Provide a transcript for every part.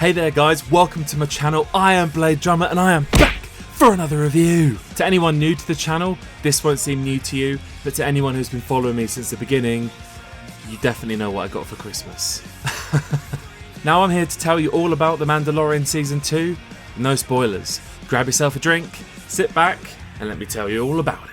Hey there guys, welcome to my channel. I am Blade Drummer and I am back for another review. To anyone new to the channel, this won't seem new to you, but to anyone who's been following me since the beginning, you definitely know what I got for Christmas. Now I'm here to tell you all about The Mandalorian Season 2, no spoilers. Grab yourself a drink, sit back, and let me tell you all about it.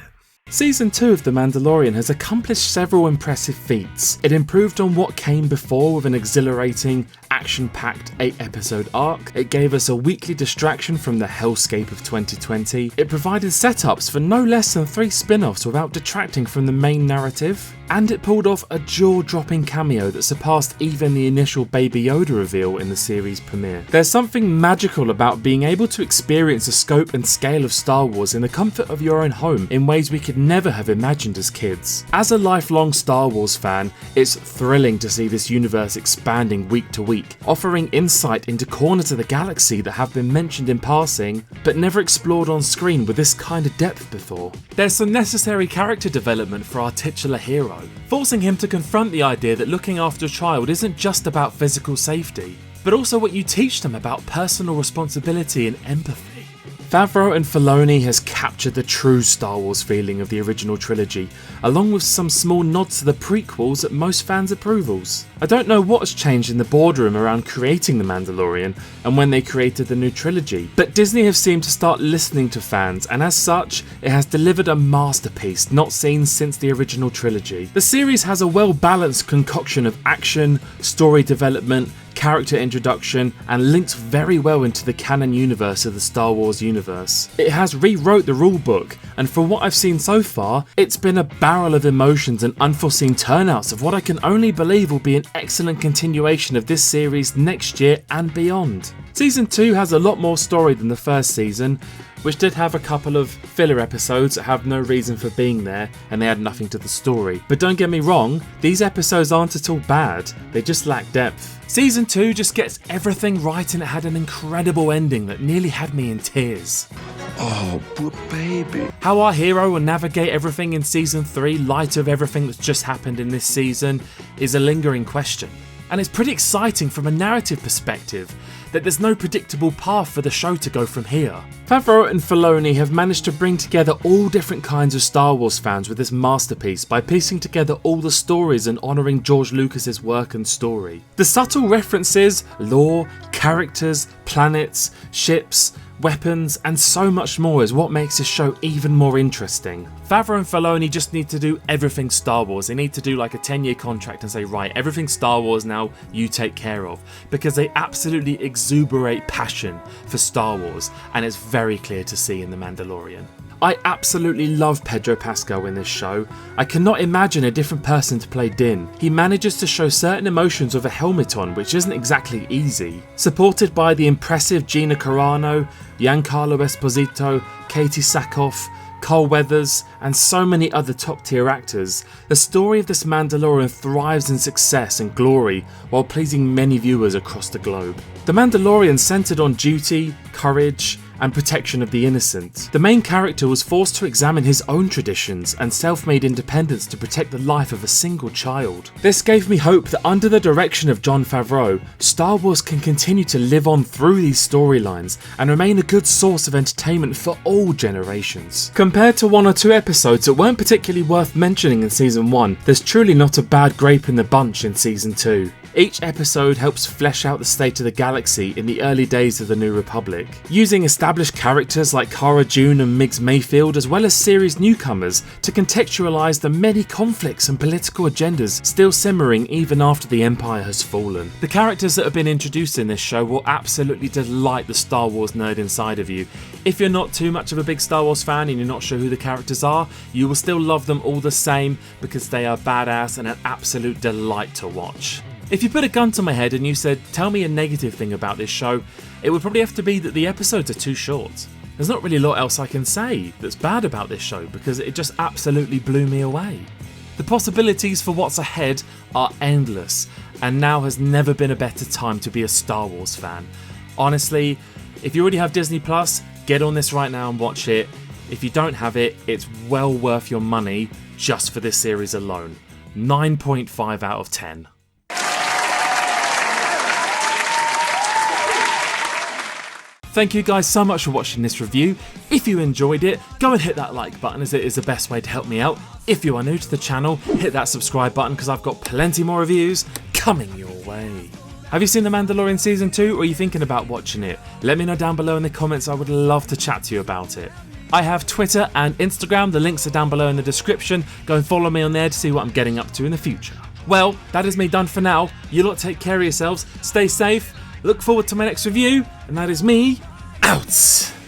Season 2 of The Mandalorian has accomplished several impressive feats. It improved on what came before with an exhilarating, action-packed 8-episode arc. It gave us a weekly distraction from the hellscape of 2020. It provided setups for no less than 3 spin-offs without detracting from the main narrative. And it pulled off a jaw-dropping cameo that surpassed even the initial Baby Yoda reveal in the series premiere. There's something magical about being able to experience the scope and scale of Star Wars in the comfort of your own home in ways we could never have imagined as kids. As a lifelong Star Wars fan, it's thrilling to see this universe expanding week to week, offering insight into corners of the galaxy that have been mentioned in passing, but never explored on screen with this kind of depth before. There's some necessary character development for our titular hero, forcing him to confront the idea that looking after a child isn't just about physical safety, but also what you teach them about personal responsibility and empathy. Favreau and Filoni has captured the true Star Wars feeling of the original trilogy, along with some small nods to the prequels at most fans' approvals. I don't know what has changed in the boardroom around creating The Mandalorian and when they created the new trilogy, but Disney have seemed to start listening to fans, and as such, it has delivered a masterpiece not seen since the original trilogy. The series has a well-balanced concoction of action, story development, character introduction, and links very well into the canon universe of the Star Wars universe. It has rewrote the rulebook, and from what I've seen so far, it's been a barrel of emotions and unforeseen turnouts of what I can only believe will be an excellent continuation of this series next year and beyond. Season 2 has a lot more story than the first season, which did have a couple of filler episodes that have no reason for being there and they add nothing to the story. But don't get me wrong, these episodes aren't at all bad, they just lack depth. Season 2 just gets everything right, and it had an incredible ending that nearly had me in tears. Oh, baby. How our hero will navigate everything in Season 3, light of everything that's just happened in this season, is a lingering question. And it's pretty exciting from a narrative perspective that there's no predictable path for the show to go from here. Favreau and Filoni have managed to bring together all different kinds of Star Wars fans with this masterpiece by piecing together all the stories and honouring George Lucas's work and story. The subtle references, lore, characters, planets, ships, weapons, and so much more is what makes this show even more interesting. Favreau and Filoni just need to do everything Star Wars. They need to do like a 10-year contract and say, right, everything Star Wars now you take care of, because they absolutely exuberate passion for Star Wars, and it's very clear to see in The Mandalorian. I absolutely love Pedro Pascal in this show. I cannot imagine a different person to play Din. He manages to show certain emotions with a helmet on, which isn't exactly easy. Supported by the impressive Gina Carano, Giancarlo Esposito, Katie Sackhoff, Carl Weathers, and so many other top-tier actors, the story of this Mandalorian thrives in success and glory while pleasing many viewers across the globe. The Mandalorian centered on duty, courage, and protection of the innocent. The main character was forced to examine his own traditions and self-made independence to protect the life of a single child. This gave me hope that under the direction of Jon Favreau, Star Wars can continue to live on through these storylines and remain a good source of entertainment for all generations. Compared to 1 or 2 episodes that weren't particularly worth mentioning in Season 1, there's truly not a bad grape in the bunch in Season 2. Each episode helps flesh out the state of the galaxy in the early days of the New Republic, using established characters like Cara Dune and Migs Mayfield, as well as series newcomers, to contextualise the many conflicts and political agendas still simmering even after the Empire has fallen. The characters that have been introduced in this show will absolutely delight the Star Wars nerd inside of you. If you're not too much of a big Star Wars fan and you're not sure who the characters are, you will still love them all the same because they are badass and an absolute delight to watch. If you put a gun to my head and you said, tell me a negative thing about this show, it would probably have to be that the episodes are too short. There's not really a lot else I can say that's bad about this show because it just absolutely blew me away. The possibilities for what's ahead are endless, and now has never been a better time to be a Star Wars fan. Honestly, if you already have Disney Plus, get on this right now and watch it. If you don't have it, it's well worth your money just for this series alone. 9.5 out of 10. Thank you guys so much for watching this review. If you enjoyed it, go and hit that like button as it is the best way to help me out. If you are new to the channel, hit that subscribe button because I've got plenty more reviews coming your way. Have you seen The Mandalorian Season 2 or are you thinking about watching it? Let me know down below in the comments, I would love to chat to you about it. I have Twitter and Instagram, the links are down below in the description. Go and follow me on there to see what I'm getting up to in the future. Well, that is me done for now. You lot take care of yourselves, stay safe, look forward to my next review, and that is me, out!